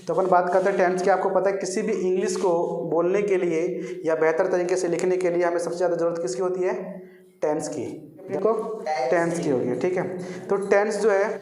तो अपन बात करते हैं टेंस की। आपको पता है किसी भी इंग्लिश को बोलने के लिए या बेहतर तरीके से लिखने के लिए हमें सबसे ज़्यादा ज़रूरत किसकी होती है? टेंस की। देखो टेंस की होगी, ठीक है। तो टेंस जो है,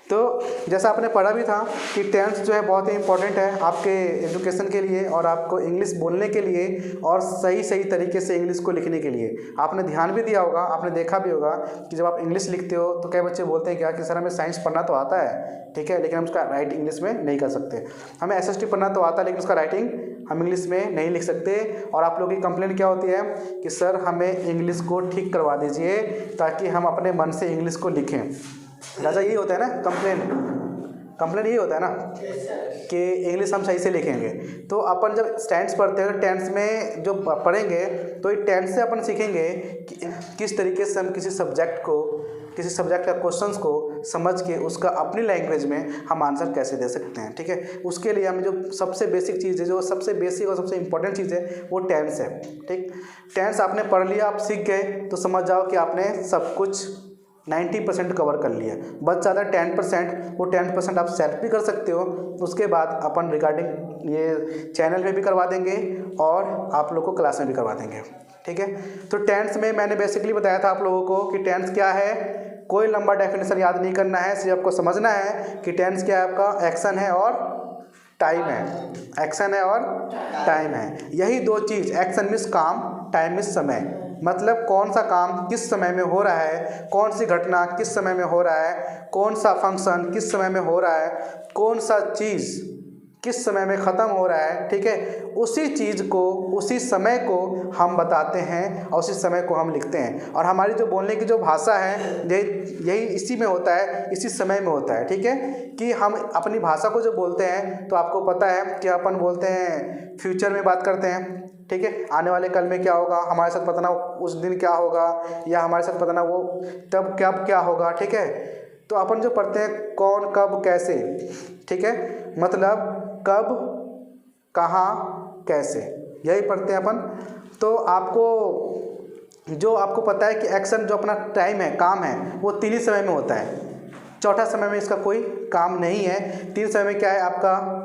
तो जैसा आपने पढ़ा भी था कि टेंस जो है बहुत ही इंपॉर्टेंट है आपके एजुकेशन के लिए और आपको इंग्लिश बोलने के लिए और सही सही तरीके से इंग्लिश को लिखने के लिए। आपने ध्यान भी दिया होगा, आपने देखा भी होगा कि जब आप इंग्लिश लिखते हो तो कई बच्चे बोलते हैं क्या कि सर हमें साइंस पढ़ना तो आता है, ठीक है, लेकिन हम उसका राइटिंग इंग्लिश में नहीं कर सकते। हमें एसएसटी पढ़ना तो आता है लेकिन उसका राइटिंग हम इंग्लिश में नहीं लिख सकते। और आप लोगों की कंप्लेंट क्या होती है कि सर हमें इंग्लिश को ठीक करवा दीजिए ताकि हम अपने मन से इंग्लिश को लिखें। राजा यही होता है ना, कंप्लेंट यही होता है ना कि इंग्लिश हम सही से लिखेंगे। तो अपन जब टेंस पढ़ते हैं, टेंस में जो पढ़ेंगे तो टेंस से अपन सीखेंगे कि किस तरीके से हम किसी सब्जेक्ट का क्वेश्चंस को समझ के उसका अपनी लैंग्वेज में हम आंसर कैसे दे सकते हैं, ठीक है। उसके लिए हमें जो सबसे बेसिक चीज़ है, जो सबसे बेसिक और सबसे इंपॉर्टेंट चीज़ है वो टेंस है, ठीक। टेंस आपने पढ़ लिया, आप सीख गए तो समझ जाओ कि आपने सब कुछ 90% कवर कर लिया। बच जाता है 10%, वो 10% आप सेल्फ भी कर सकते हो। उसके बाद अपन रिगार्डिंग ये चैनल में भी करवा देंगे और आप लोग को क्लास में भी करवा देंगे, ठीक है। तो टेंस में मैंने बेसिकली बताया था आप लोगों को कि टेंस क्या है। कोई लंबा डेफिनेशन याद नहीं करना है, सिर्फ आपको समझना है कि टेंस क्या है, आपका एक्शन है और टाइम है। एक्शन है और टाइम है, यही दो चीज़। एक्शन मीन्स काम, टाइम मीन्स समय। मतलब कौन सा काम किस समय में हो रहा है, कौन सी घटना किस समय में हो रहा है, कौन सा फंक्शन किस समय में हो रहा है, कौन सा चीज़ किस समय में ख़त्म हो रहा है, ठीक है। उसी चीज़ को, उसी समय को हम बताते हैं और उसी समय को हम लिखते हैं। और हमारी जो बोलने की जो भाषा है यही इसी में होता है, इसी समय में होता है, ठीक है। कि हम अपनी भाषा को जो बोलते हैं तो आपको पता है कि अपन बोलते हैं फ्यूचर में बात करते हैं, ठीक है। आने वाले कल में क्या होगा, हमारे साथ पता ना उस दिन क्या होगा, या हमारे साथ पता ना वो तब कब क्या होगा, ठीक है। तो अपन जो पढ़ते हैं कौन कब कैसे, ठीक है, मतलब कब कहाँ कैसे, यही पढ़ते हैं अपन। तो आपको पता है कि एक्शन जो अपना टाइम है, काम है, वो 3 ही समय में होता है। चौथा समय में इसका कोई काम नहीं है। 3 समय में क्या है आपका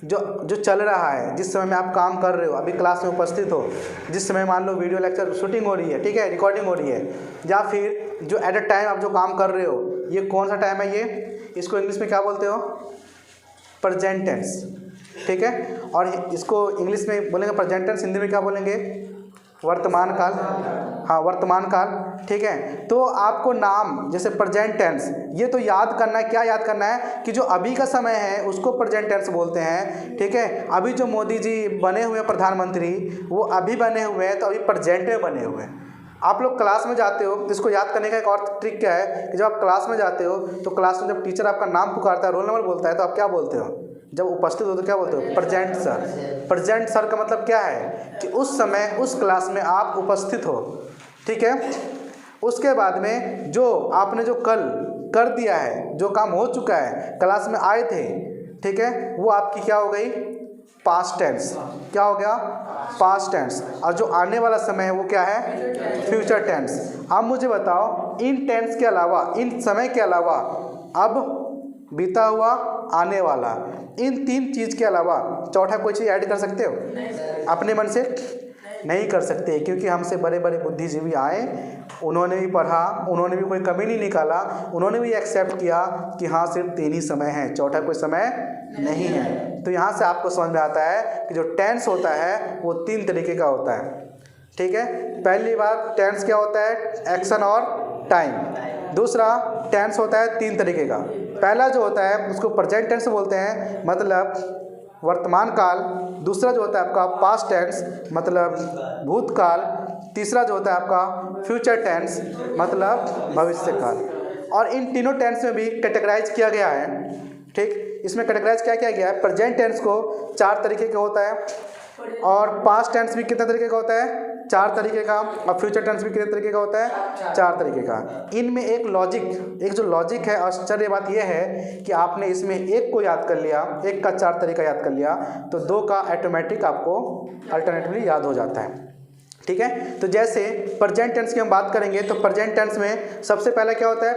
जो चल रहा है, जिस समय में आप काम कर रहे हो, अभी क्लास में उपस्थित हो, जिस समय मान लो वीडियो लेक्चर शूटिंग हो रही है, ठीक है, रिकॉर्डिंग हो रही है, या फिर जो एट अ टाइम आप जो काम कर रहे हो, ये कौन सा टाइम है, ये इसको इंग्लिश में क्या बोलते हो? प्रेजेंट टेंस, ठीक है। और इसको इंग्लिश में बोलेंगे प्रेजेंट टेंस, हिंदी में क्या बोलेंगे? वर्तमान काल। हाँ, वर्तमान काल, ठीक है। तो आपको नाम जैसे प्रेजेंट टेंस, ये तो याद करना है। क्या याद करना है कि जो अभी का समय है उसको प्रेजेंट टेंस बोलते हैं, ठीक है। अभी जो मोदी जी बने हुए हैं प्रधानमंत्री, वो अभी बने हुए हैं, तो अभी प्रेजेंट में बने हुए हैं। आप लोग क्लास में जाते हो, इसको याद करने का एक और ट्रिक क्या है कि जब आप क्लास में जाते हो तो क्लास में जब टीचर आपका नाम पुकारता है, रोल नंबर बोलता है, तो आप क्या बोलते हो? जब उपस्थित हो तो क्या बोलते हो? Present sir. प्रेजेंट सर का मतलब क्या है कि उस समय उस क्लास में आप उपस्थित हो, ठीक है। उसके बाद में जो आपने जो कल कर दिया है, जो काम हो चुका है, क्लास में आए थे, ठीक है, वो आपकी क्या हो गई? Past tense. क्या हो गया? Past tense. और जो आने वाला समय है वो क्या है? Future tense. अब मुझे बताओ, इन टेंस के अलावा, इन समय के अलावा, अब, बीता हुआ, आने वाला, इन 3 चीज़ के अलावा चौथा कोई चीज़ ऐड कर सकते हो? अपने मन से नहीं कर सकते, क्योंकि हमसे बड़े बड़े बुद्धिजीवी आए, उन्होंने भी पढ़ा, उन्होंने भी कोई कमी नहीं निकाला, उन्होंने भी एक्सेप्ट किया कि हाँ सिर्फ 3 ही समय हैं, चौथा कोई समय नहीं है। तो यहाँ से आपको समझ में आता है कि जो टेंस होता है वो 3 तरीके का होता है, ठीक है। पहली बात, टेंस क्या होता है? एक्शन और टाइम। दूसरा, टेंस होता है 3 तरीके का। पहला जो होता है उसको प्रेजेंट टेंस बोलते हैं, मतलब वर्तमान काल। दूसरा जो होता है आपका पास्ट टेंस, मतलब भूतकाल। तीसरा जो होता है आपका फ्यूचर टेंस, मतलब भविष्य काल। और इन तीनों टेंस में भी कैटेगराइज किया गया है, ठीक। इसमें कैटेगराइज क्या किया गया है? प्रेजेंट टेंस को 4 तरीके का होता है, और पास्ट टेंस भी कितने तरीके का होता है? 4 तरीके का। और फ्यूचर टेंस भी कितने तरीके का होता है? 4 तरीके का। इनमें एक जो लॉजिक है, आश्चर्य बात यह है कि आपने इसमें एक को याद कर लिया, एक का 4 तरीका याद कर लिया, तो 2 का ऑटोमेटिक आपको अल्टरनेटिवली याद हो जाता है, ठीक है। तो जैसे प्रेजेंट टेंस की हम बात करेंगे तो प्रेजेंट टेंस में सबसे पहले क्या होता है,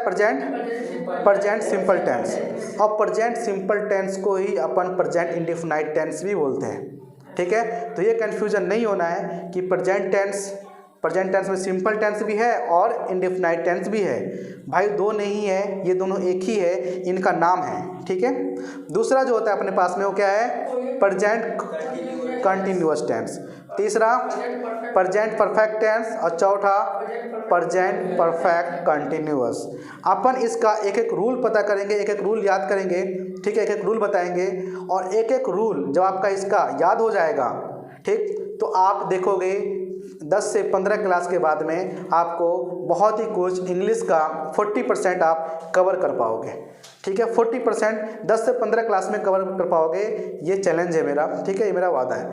प्रेजेंट सिंपल टेंस, और प्रेजेंट सिंपल टेंस को ही अपन प्रेजेंट इंडेफिनाइट टेंस भी बोलते हैं, ठीक है। तो ये कन्फ्यूजन नहीं होना है कि प्रेजेंट टेंस में सिंपल टेंस भी है और इंडेफिनाइट टेंस भी है, भाई दो नहीं है, ये दोनों एक ही है, इनका नाम है, ठीक है। दूसरा जो होता है अपने पास में वो क्या है, प्रेजेंट कंटिन्यूअस टेंस, तीसरा प्रेजेंट परफेक्ट टेंस, और चौथा प्रेजेंट परफेक्ट कंटिन्यूअस। अपन इसका एक एक रूल पता करेंगे, एक एक रूल याद करेंगे, ठीक है, एक एक रूल बताएंगे, और एक एक रूल जब आपका इसका याद हो जाएगा, ठीक, तो आप देखोगे 10 से 15 क्लास के बाद में आपको बहुत ही कुछ इंग्लिश का 40% आप कवर कर पाओगे, ठीक है। 40% 10 से 15 क्लास में कवर कर पाओगे, ये चैलेंज है मेरा, ठीक है, ये मेरा वादा है।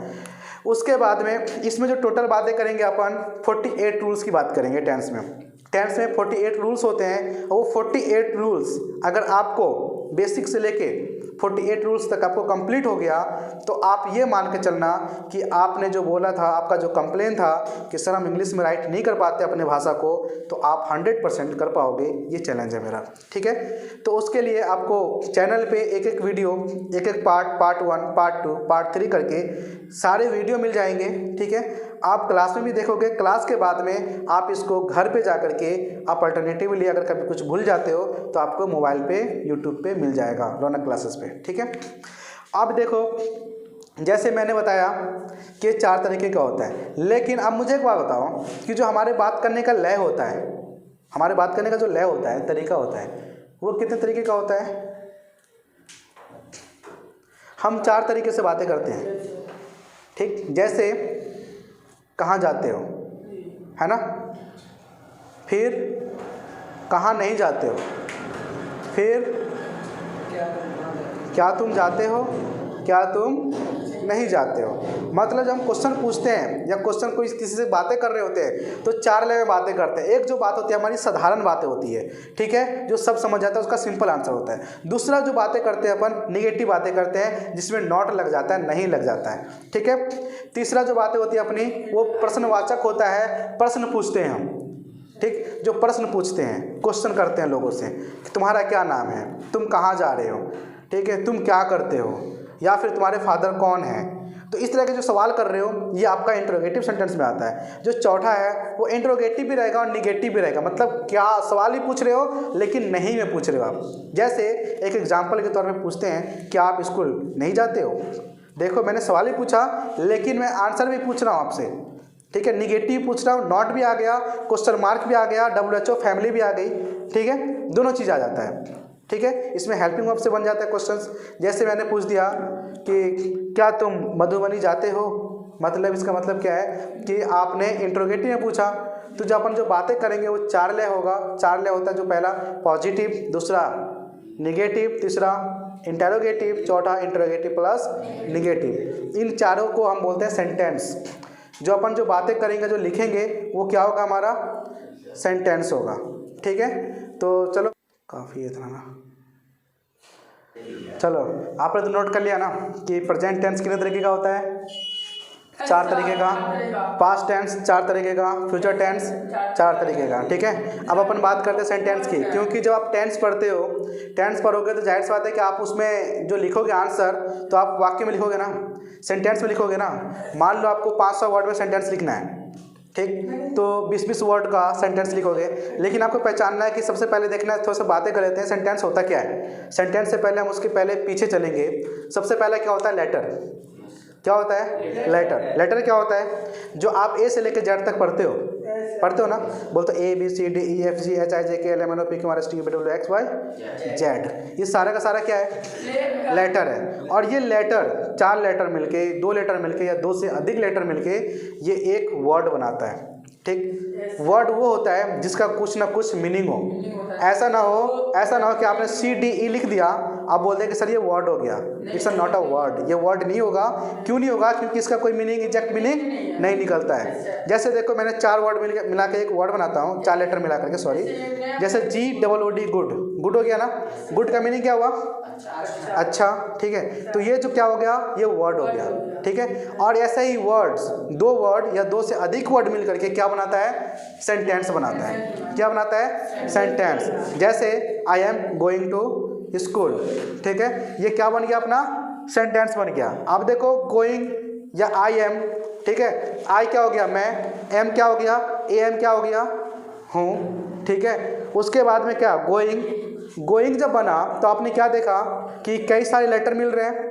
उसके बाद में इसमें जो टोटल बातें करेंगे अपन 48 रूल्स की बात करेंगे टेंस में 48 रूल्स होते हैं, और वो 48 रूल्स अगर आपको बेसिक से लेके 48 रूल्स तक आपको कंप्लीट हो गया तो आप ये मान के चलना कि आपने जो बोला था, आपका जो कंप्लेन था कि सर हम इंग्लिश में राइट नहीं कर पाते अपने भाषा को, तो आप 100% कर पाओगे, ये चैलेंज है मेरा, ठीक है। तो उसके लिए आपको चैनल पे एक एक वीडियो, एक एक पार्ट 1, पार्ट 2, पार्ट 3 करके सारे वीडियो मिल जाएंगे, ठीक है। आप क्लास में भी देखोगे, क्लास के बाद में आप इसको घर पे जा कर के आप अल्टरनेटिवली अगर कभी कुछ भूल जाते हो तो आपको मोबाइल पे यूट्यूब पे मिल जाएगा, रौनक क्लासेस पे, ठीक है। अब देखो, जैसे मैंने बताया कि 4 तरीके का होता है, लेकिन अब मुझे एक बात बताओ कि जो हमारे बात करने का लय होता है, हमारे बात करने का जो लय होता है, तरीका होता है, वो कितने तरीके का होता है? हम 4 तरीके से बातें करते हैं, ठीक। जैसे कहाँ जाते हो, है ना, फिर कहाँ नहीं जाते हो, फिर क्या तुम जाते हो, क्या तुम नहीं जाते हो। मतलब जब हम क्वेश्चन पूछते हैं या क्वेश्चन कोई किसी से बातें कर रहे होते हैं तो 4 लेवल में बातें करते हैं। एक जो बात होती है हमारी साधारण बातें होती है, ठीक है, जो सब समझ जाता है, उसका सिंपल आंसर होता है। दूसरा जो बातें करते हैं अपन, निगेटिव बातें करते हैं जिसमें नॉट लग जाता है, नहीं लग जाता है, ठीक है। तीसरा जो बातें होती है अपनी, वो प्रश्नवाचक होता है, प्रश्न पूछते हैं हम, ठीक, जो प्रश्न पूछते हैं, क्वेश्चन करते हैं लोगों से कि तुम्हारा क्या नाम है, तुम कहाँ जा रहे हो, ठीक है, तुम क्या करते हो, या फिर तुम्हारे फादर कौन है। तो इस तरह के जो सवाल कर रहे हो ये आपका इंट्रोगेटिव सेंटेंस में आता है। जो चौथा है वो इंट्रोगेटिव भी रहेगा और निगेटिव भी रहेगा, मतलब क्या सवाल ही पूछ रहे हो लेकिन नहीं में पूछ रहे हो आप। जैसे एक एग्जाम्पल के तौर पे पूछते हैं, क्या आप स्कूल नहीं जाते हो। देखो मैंने सवाल ही पूछा लेकिन मैं आंसर भी पूछ रहा हूँ आपसे, ठीक है, निगेटिव पूछ रहा हूँ, नॉट भी आ गया, क्वेश्चन मार्क भी आ गया, WHO फैमिली भी आ गई, ठीक है, दोनों चीज़ आ जाता है, ठीक है। इसमें हेल्पिंग वर्ब से बन जाता है क्वेश्चंस। जैसे मैंने पूछ दिया कि क्या तुम मधुबनी जाते हो, मतलब इसका मतलब क्या है कि आपने इंट्रोगेटिव में पूछा, तो जब अपन जो बातें करेंगे वो 4 लय होगा। 4 लय होता है, जो पहला पॉजिटिव, दूसरा निगेटिव, तीसरा इंटेरोगेटिव, चौथा इंट्रोगेटिव प्लस निगेटिव। इन चारों को हम बोलते हैं सेंटेंस। जो अपन जो बातें करेंगे, जो लिखेंगे, वो क्या होगा, हमारा सेंटेंस होगा, ठीक है। तो चलो काफ़ी इतना ना, चलो आपने तो नोट कर लिया ना कि प्रेजेंट टेंस कितने तरीके का होता है, 4 तरीके का, पास्ट टेंस 4 तरीके का, फ्यूचर टेंस 4 तरीके का, ठीक है। अब अपन बात करते हैं सेंटेंस की, क्योंकि जब आप टेंस पढ़ते हो, टेंस पढ़ोगे तो जाहिर सी बात है कि आप उसमें जो लिखोगे आंसर, तो आप वाक्य में लिखोगे ना, सेंटेंस में लिखोगे ना। मान लो आपको 500 वर्ड में सेंटेंस लिखना है, ठीक, तो 20-20 वर्ड का सेंटेंस लिखोगे, लेकिन आपको पहचानना है कि सबसे पहले देखना है, थोड़ा सा बातें कर लेते हैं सेंटेंस होता क्या है। सेंटेंस से पहले हम उसके पहले पीछे चलेंगे। सबसे पहले क्या होता है, लेटर। क्या होता है, लेटर। लेटर क्या होता है, जो आप ए से लेकर जेड तक पढ़ते हो ना, बोलते ABCDEFGHIJKLMNOPQRSTUVWXYZ, ये सारा का सारा क्या है, लेटर है। और ये लेटर 4 लेटर मिलके, 2 लेटर मिलके या 2 से अधिक लेटर मिलके ये एक वर्ड बनाता है, ठीक। वर्ड वो होता है जिसका कुछ ना कुछ मीनिंग हो। ऐसा ना हो कि आपने CDE लिख दिया आप बोलते हैं कि सर ये वर्ड हो गया, इट्स नॉट अ वर्ड, ये वर्ड नहीं होगा। क्यों नहीं होगा? क्योंकि इसका कोई मीनिंग, एग्जैक्ट मीनिंग नहीं निकलता है। जैसे देखो मैंने 4 वर्ड मिला के एक वर्ड बनाता हूँ, 4 लेटर मिला करके, सॉरी, जैसे GOOD, गुड, गुड हो गया ना। गुड का मीनिंग क्या हुआ? अच्छा, ठीक है। तो ये जो क्या हो गया, ये वर्ड हो गया, ठीक है। और ऐसे ही वर्ड्स, 2 वर्ड या 2 से अधिक वर्ड मिल करके क्या बनाता है? सेंटेंस बनाता है। क्या बनाता है? सेंटेंस। जैसे I am going to school, ठीक है, ये क्या बन गया अपना? सेंटेंस बन गया। अब देखो गोइंग या आई एम, ठीक है, आई क्या हो गया? मैं, एम क्या हो गया? AM क्या हो गया? हूँ, ठीक है। उसके बाद में क्या? गोइंग, गोइंग जब बना तो आपने क्या देखा कि कई सारे लेटर मिल रहे हैं,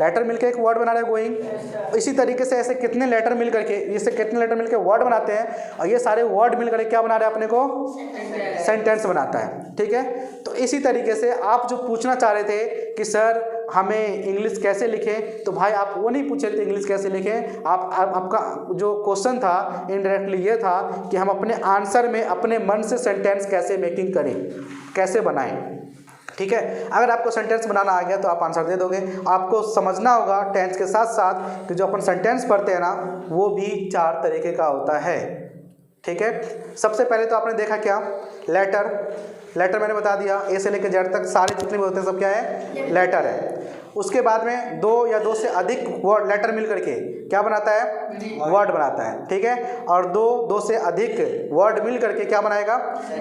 लेटर मिलके एक वर्ड बना रहे हैं गोइंग। इसी तरीके से ऐसे कितने लेटर मिल करके, इससे कितने लेटर मिलके वर्ड बनाते हैं, और ये सारे वर्ड मिल करके क्या बना रहे हैं अपने को? सेंटेंस बनाता है, ठीक है। तो इसी तरीके से आप जो पूछना चाह रहे थे कि सर हमें इंग्लिश कैसे लिखें, तो भाई आप वो नहीं पूछे थे इंग्लिश कैसे लिखें, आपका जो क्वेश्चन था इनडायरेक्टली ये था कि हम अपने आंसर में अपने मन से सेंटेंस कैसे मेकिंग करें, कैसे बनाएं, ठीक है। अगर आपको सेंटेंस बनाना आ गया तो आप आंसर दे दोगे। आपको समझना होगा टेंस के साथ साथ कि जो अपन सेंटेंस पढ़ते हैं ना, वो भी 4 तरीके का होता है, ठीक है। सबसे पहले तो आपने देखा क्या? लेटर, लेटर मैंने बता दिया, ए से लेकर जेड तक सारे जितने भी होते हैं सब क्या है? लेटर है। उसके बाद में 2 या 2 से अधिक वर्ड लेटर मिल करके क्या बनाता है? वर्ड बनाता है, ठीक है। और 2 से अधिक वर्ड मिल करके क्या बनाएगा?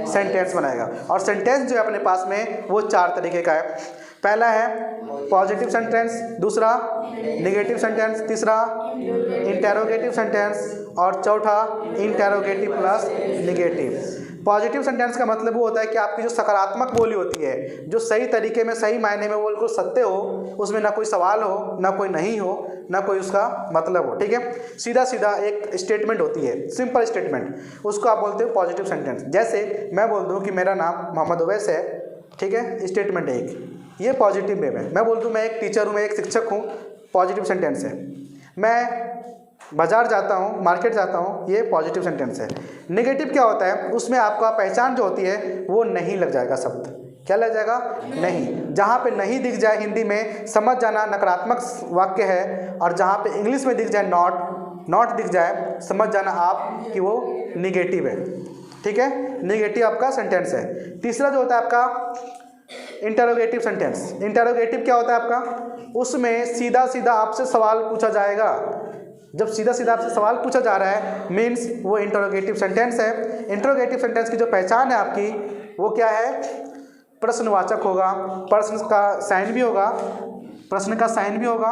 सेंटेंस बनाएगा। और सेंटेंस जो है अपने पास में वो 4 तरीके का है। पहला है पॉजिटिव सेंटेंस, दूसरा नेगेटिव सेंटेंस, तीसरा इंटेरोगेटिव सेंटेंस, और चौथा interrogative plus negative. Positive sentence का मतलब वो होता है कि आपकी जो सकारात्मक बोली होती है, जो सही तरीके में, सही मायने में वो बिल्कुल सत्य हो, उसमें ना कोई सवाल हो, ना कोई नहीं हो, ना कोई उसका मतलब हो, ठीक है। सीधा सीधा एक स्टेटमेंट होती है, सिंपल स्टेटमेंट, उसको आप बोलते हो पॉजिटिव सेंटेंस। जैसे मैं बोल दूँ कि मेरा नाम मोहम्मद उवैस है, ठीक है, स्टेटमेंट है एक, ये पॉजिटिव वे में। मैं बोल दूँ मैं एक टीचर हूँ, मैं एक शिक्षक हूँ, पॉजिटिव सेंटेंस है। मैं बाजार जाता हूँ, मार्केट जाता हूँ, ये पॉजिटिव सेंटेंस है। नेगेटिव क्या होता है? उसमें आपका पहचान जो होती है वो नहीं लग जाएगा शब्द। क्या लग जाएगा? नहीं। जहाँ पे नहीं दिख जाए हिंदी में समझ जाना नकारात्मक वाक्य है, और जहाँ पे इंग्लिश में दिख जाए नॉट दिख जाए समझ जाना आप कि वो निगेटिव है, ठीक है। निगेटिव आपका सेंटेंस है। तीसरा जो होता है आपका इंटरोगेटिव सेंटेंस। इंटरोगेटिव क्या होता है आपका? उसमें सीधा सीधा आपसे सवाल पूछा जाएगा। जब सीधा सीधा आपसे सवाल पूछा जा रहा है मीन्स वो इंटरोगेटिव सेंटेंस है। इंटरोगेटिव सेंटेंस की जो पहचान है आपकी वो क्या है? प्रश्नवाचक होगा, प्रश्न का साइन भी होगा, प्रश्न का साइन भी होगा,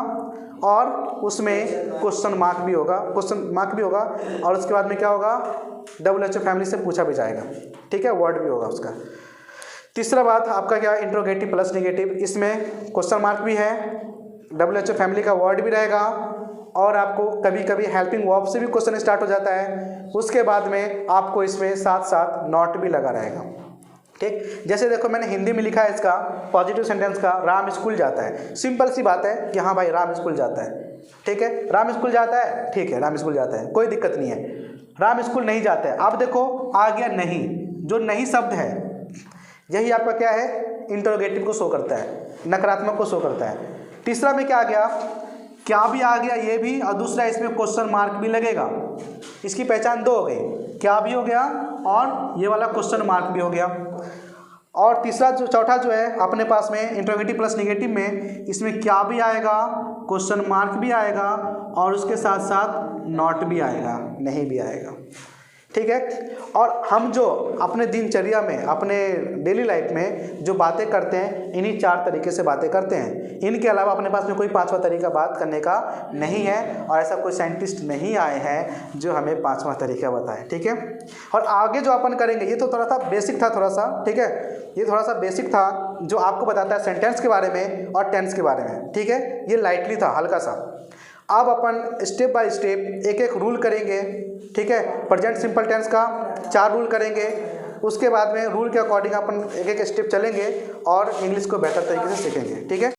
और उसमें क्वेश्चन मार्क भी होगा, और उसके बाद में क्या होगा? WHO फैमिली से पूछा भी जाएगा, ठीक है, वर्ड भी होगा उसका। तीसरा बात आपका क्या? Interrogative plus negative. इसमें क्वेश्चन मार्क भी है, WHO फैमिली का वर्ड भी रहेगा, और आपको कभी कभी हेल्पिंग वर्ब से भी क्वेश्चन स्टार्ट हो जाता है। उसके बाद में आपको इसमें साथ साथ नॉट भी लगा रहेगा, ठीक। जैसे देखो मैंने हिंदी में लिखा है इसका पॉजिटिव सेंटेंस का, राम स्कूल जाता है। सिंपल सी बात है कि हाँ भाई राम स्कूल जाता है, ठीक है। राम स्कूल जाता है, ठीक है, राम स्कूल जाता है, कोई दिक्कत नहीं है। राम स्कूल नहीं जाता है, अब देखो आ गया नहीं, जो नहीं शब्द है यही आपका क्या है? इंटरोगेटिव को शो करता है, नकारात्मक को शो करता है। तीसरा में क्या आ गया? क्या भी आ गया ये भी, और दूसरा इसमें क्वेश्चन मार्क भी लगेगा। इसकी पहचान 2 हो गई, क्या भी हो गया और ये वाला क्वेश्चन मार्क भी हो गया। और तीसरा जो चौथा जो है अपने पास में इंटरोगेटिव प्लस नेगेटिव में, इसमें क्या भी आएगा, क्वेश्चन मार्क भी आएगा, और उसके साथ साथ नॉट भी आएगा, नहीं भी आएगा, ठीक है। और हम जो अपने दिनचर्या में, अपने डेली लाइफ में जो बातें करते हैं, इन्हीं 4 तरीके से बातें करते हैं। इनके अलावा अपने पास में कोई 5वां तरीका बात करने का नहीं है, और ऐसा कोई साइंटिस्ट नहीं आए हैं जो हमें 5वां तरीका बताए, ठीक है। और आगे जो अपन करेंगे, ये तो थोड़ा सा बेसिक था, थोड़ा सा, ठीक है, ये थोड़ा सा बेसिक था जो आपको बताता है सेंटेंस के बारे में और टेंस के बारे में, ठीक है। ये लाइटली था, हल्का सा। अब अपन स्टेप बाय स्टेप एक एक रूल करेंगे, ठीक है। प्रेजेंट सिंपल टेंस का 4 रूल करेंगे, उसके बाद में रूल के अकॉर्डिंग अपन एक एक स्टेप चलेंगे और इंग्लिश को बेहतर तरीके से सीखेंगे, ठीक है।